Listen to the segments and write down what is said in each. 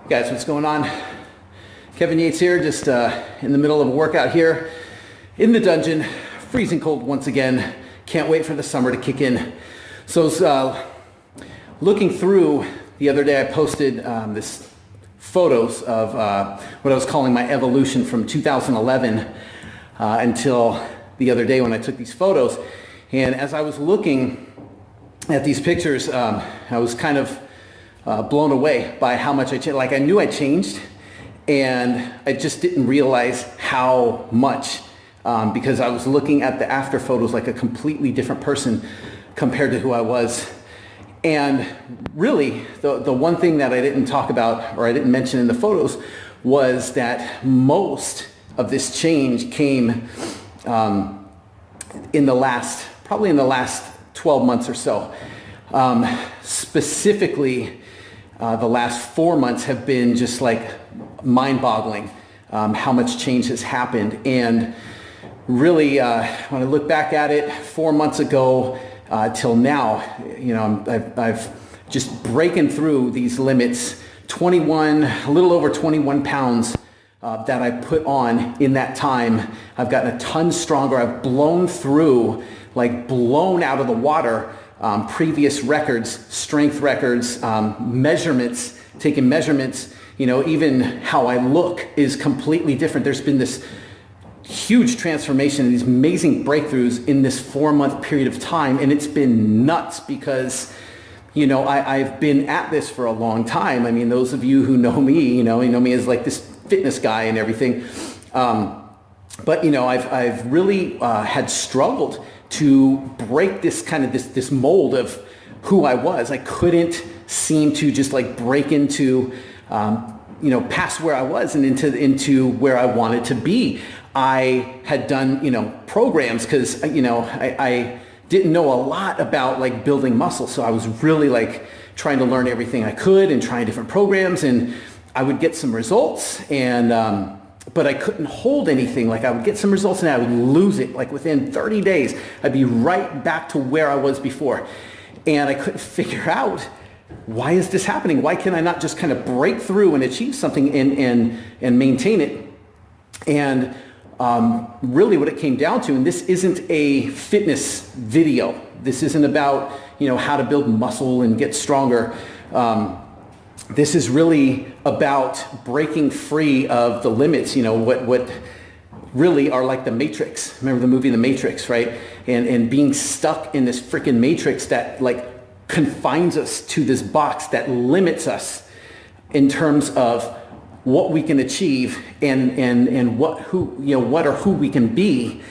Guys, what's going on? Kevin Yates here, just in the middle of a workout here in the dungeon, freezing cold once again. Can't wait for the summer to kick in. So I was looking through the other day. I posted this photos of what I was calling my evolution from 2011 until the other day when I took these photos. And as I was looking at these pictures, I was kind of blown away by how much I changed. Like, I knew I changed, and I just didn't realize how much, because I was looking at the after photos like a completely different person compared to who I was. And really, the one thing that I didn't talk about, or I didn't mention in the photos, was that most of this change came probably in the last 12 months or so. Specifically, the last 4 months have been just like mind-boggling, how much change has happened. And really, when I look back at it 4 months ago till now, you know, I've just breaking through these limits, a little over 21 pounds that I put on in that time. I've gotten a ton stronger. I've blown out of the water previous records, strength records, measurements, taking measurements. You know, even how I look is completely different. There's been this huge transformation and these amazing breakthroughs in this 4 month period of time. And it's been nuts because, you know, I've been at this for a long time. I mean, those of you who know me, you know me as like this fitness guy and everything. But, you know, I've really had struggled to break this mold of who I was. I couldn't seem to just like break into, you know, past where I was and into where I wanted to be. I had done, you know, programs because, you know, I didn't know a lot about like building muscle. So I was really like trying to learn everything I could and trying different programs, and I would get some results, and but I couldn't hold anything. Like, I would get some results and I would lose it. Like within 30 days, I'd be right back to where I was before. And I couldn't figure out, why is this happening? Why can I not just kind of break through and achieve something and maintain it? And really what it came down to, and this isn't a fitness video. This isn't about, you know, how to build muscle and get stronger. This is really about breaking free of the limits, you know, what really are like the Matrix. Remember the movie The Matrix, right? And being stuck in this freaking Matrix that like confines us to this box that limits us in terms of what we can achieve and who we can be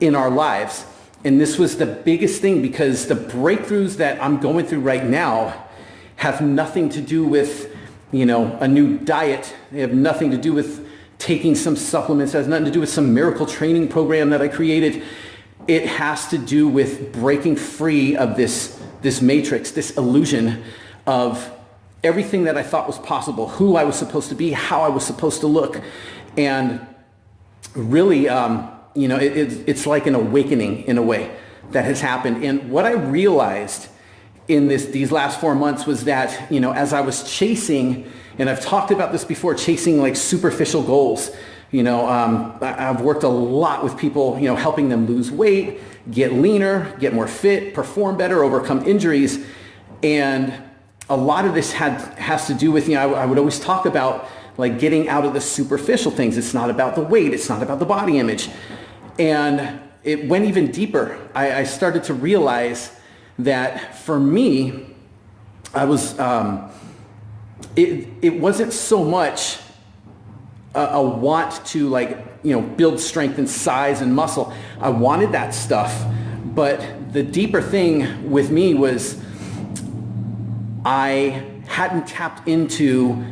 in our lives. And this was the biggest thing, because the breakthroughs that I'm going through right now have nothing to do with, you know, a new diet. They have nothing to do with taking some supplements. It has nothing to do with some miracle training program that I created. It has to do with breaking free of this matrix, this illusion of everything that I thought was possible, who I was supposed to be, how I was supposed to look. And really, you know, it's like an awakening in a way that has happened. And what I realized in these last 4 months was that, you know, as I was chasing, and I've talked about this before, chasing like superficial goals, you know, I've worked a lot with people, you know, helping them lose weight, get leaner, get more fit, perform better, overcome injuries. And a lot of this has to do with, you know, I would always talk about like getting out of the superficial things. It's not about the weight. It's not about the body image. And it went even deeper. I started to realize that for me, I was, it wasn't so much a want to like, you know, build strength and size and muscle. I wanted that stuff. But the deeper thing with me was I hadn't tapped into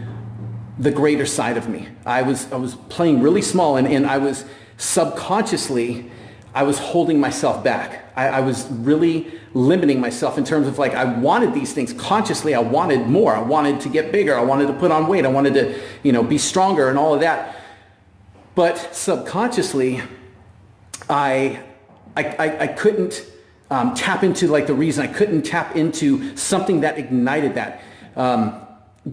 the greater side of me. I was playing really small, and I was subconsciously, I was holding myself back. I was really limiting myself in terms of like, I wanted these things consciously. I wanted more. I wanted to get bigger. I wanted to put on weight. I wanted to, you know, be stronger and all of that. But subconsciously, I couldn't tap into like the reason. I couldn't tap into something that ignited that.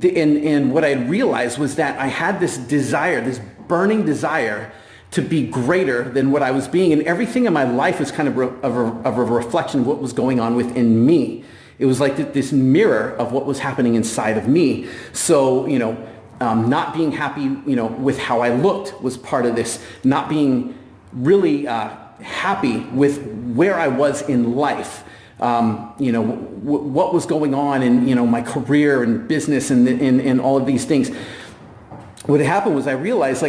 and what I realized was that I had this desire, this burning desire to be greater than what I was being. And everything in my life was kind of a reflection of what was going on within me. It was like this mirror of what was happening inside of me. So, not being happy, with how I looked was part of this. Not being really happy with where I was in life. What was going on in, my career and business and all of these things. What had happened was I realized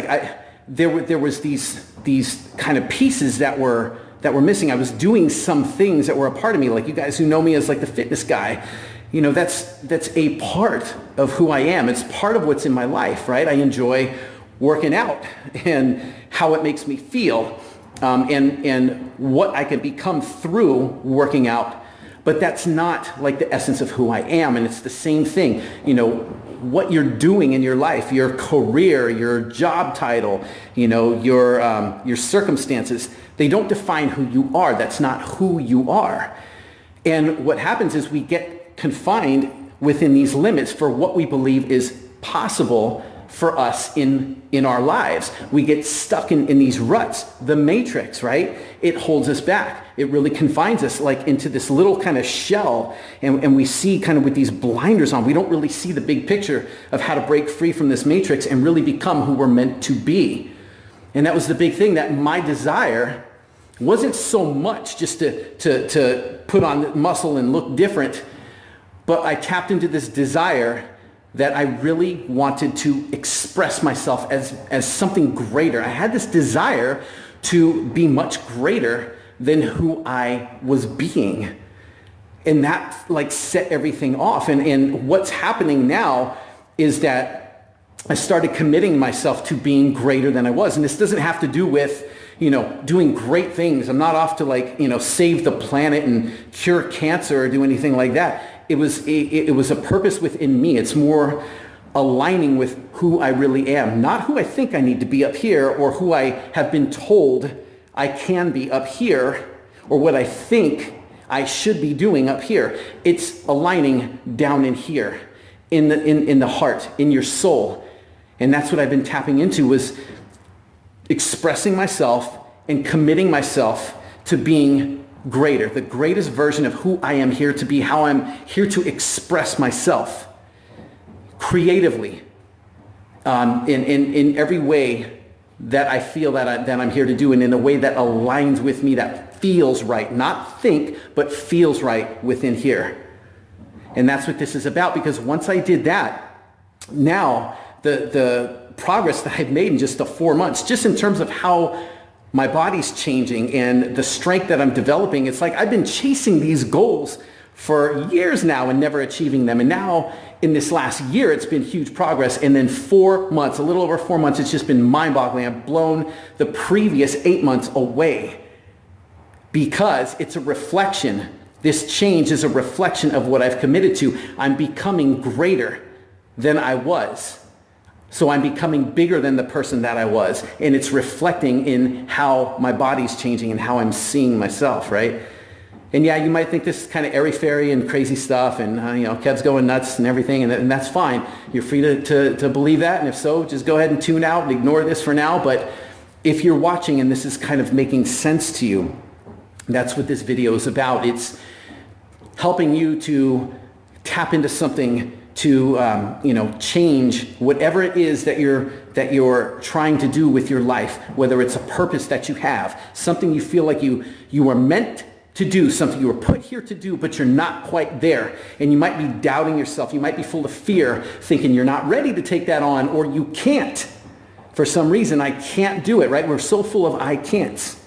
there was these kind of pieces that were missing. I was doing some things that were a part of me, like you guys who know me as like the fitness guy. That's a part of who I am. It's part of what's in my life, right? I enjoy working out and how it makes me feel, and what I can become through working out. But that's not like the essence of who I am. And it's the same thing, what you're doing in your life, your career, your job title, your circumstances, they don't define who you are. That's not who you are. And what happens is we get confined within these limits for what we believe is possible for us in our lives. We get stuck in these ruts. The matrix, right? It holds us back. It really confines us like into this little kind of shell, and we see kind of with these blinders on. We don't really see the big picture of how to break free from this matrix and really become who we're meant to be. And that was the big thing, that my desire wasn't so much just to put on muscle and look different, but I tapped into this desire that I really wanted to express myself as something greater. I had this desire to be much greater than who I was being. And that like set everything off. And what's happening now is that I started committing myself to being greater than I was. And this doesn't have to do with, doing great things. I'm not off to save the planet and cure cancer or do anything like that. It was a purpose within me. It's more aligning with who I really am, not who I think I need to be up here or who I have been told I can be up here or what I think I should be doing up here. It's aligning down in here, in the heart, in your soul. And that's what I've been tapping into, was expressing myself and committing myself to being greater, the greatest version of who I am here to be, how I'm here to express myself creatively, in every way that I feel that I'm here to do, and in a way that aligns with me, that feels right, not think, but feels right within here. And that's what this is about, because once I did that, now the progress that I've made in just the 4 months, just in terms of how my body's changing and the strength that I'm developing, it's like I've been chasing these goals for years now and never achieving them. And now in this last year, it's been huge progress. And then 4 months, a little over 4 months, it's just been mind-boggling. I've blown the previous 8 months away because it's a reflection. This change is a reflection of what I've committed to. I'm becoming greater than I was. So I'm becoming bigger than the person that I was. And it's reflecting in how my body's changing and how I'm seeing myself, right? And yeah, you might think this is kind of airy-fairy and crazy stuff, and Kev's going nuts and everything, and that's fine. You're free to believe that, and if so, just go ahead and tune out and ignore this for now. But if you're watching and this is kind of making sense to you, that's what this video is about. It's helping you to tap into something to change whatever it is that you're trying to do with your life, whether it's a purpose that you have, something you feel like you are meant to do, something you were put here to do, but you're not quite there. And you might be doubting yourself. You might be full of fear, thinking you're not ready to take that on, or you can't. For some reason, I can't do it, right? We're so full of I can'ts.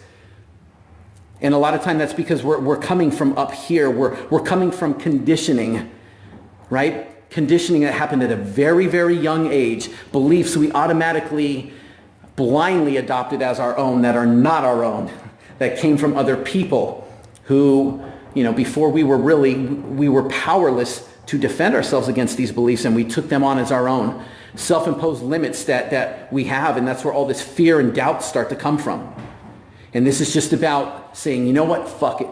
And a lot of time that's because we're coming from up here. We're coming from conditioning, right? Conditioning that happened at a very, very young age. Beliefs we automatically, blindly adopted as our own that are not our own, that came from other people who, before we were powerless to defend ourselves against these beliefs, and we took them on as our own. Self-imposed limits that we have, and that's where all this fear and doubt start to come from. And this is just about saying, you know what, fuck it.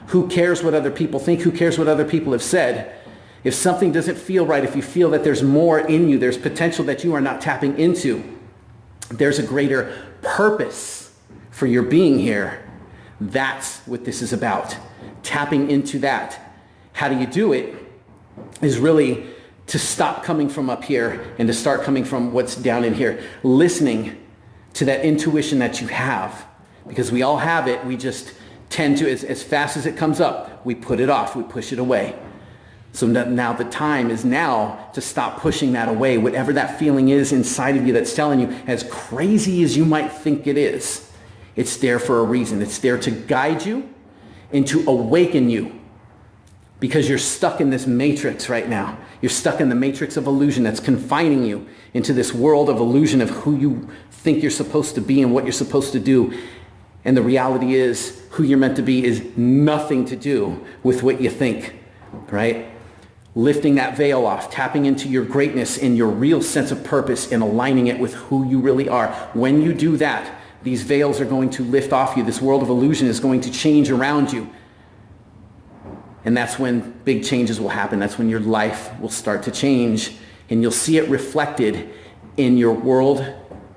Who cares what other people think? Who cares what other people have said? If something doesn't feel right, if you feel that there's more in you, there's potential that you are not tapping into, there's a greater purpose for your being here. That's what this is about. Tapping into that. How do you do it? Is really to stop coming from up here and to start coming from what's down in here. Listening to that intuition that you have. Because we all have it. We just tend to, as fast as it comes up, we put it off. We push it away. So now the time is now to stop pushing that away. Whatever that feeling is inside of you that's telling you, as crazy as you might think it is, it's there for a reason. It's there to guide you and to awaken you, because you're stuck in this matrix right now. You're stuck in the matrix of illusion that's confining you into this world of illusion of who you think you're supposed to be and what you're supposed to do. And the reality is, who you're meant to be is nothing to do with what you think, right? Lifting that veil off, tapping into your greatness and your real sense of purpose and aligning it with who you really are. When you do that, these veils are going to lift off you. This world of illusion is going to change around you. And that's when big changes will happen. That's when your life will start to change, and you'll see it reflected in your world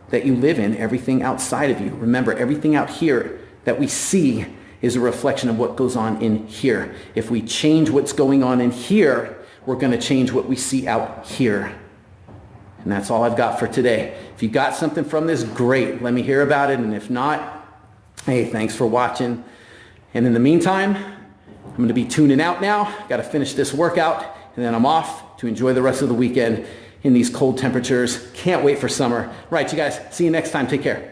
that you live in, everything outside of you. Remember, everything out here that we see is a reflection of what goes on in here. If we change what's going on in here, we're going to change what we see out here. And that's all I've got for today. If you got something from this, great. Let me hear about it. And if not, hey, thanks for watching. And in the meantime, I'm going to be tuning out now. Got to finish this workout, and then I'm off to enjoy the rest of the weekend in these cold temperatures. Can't wait for summer. Right, you guys. See you next time. Take care.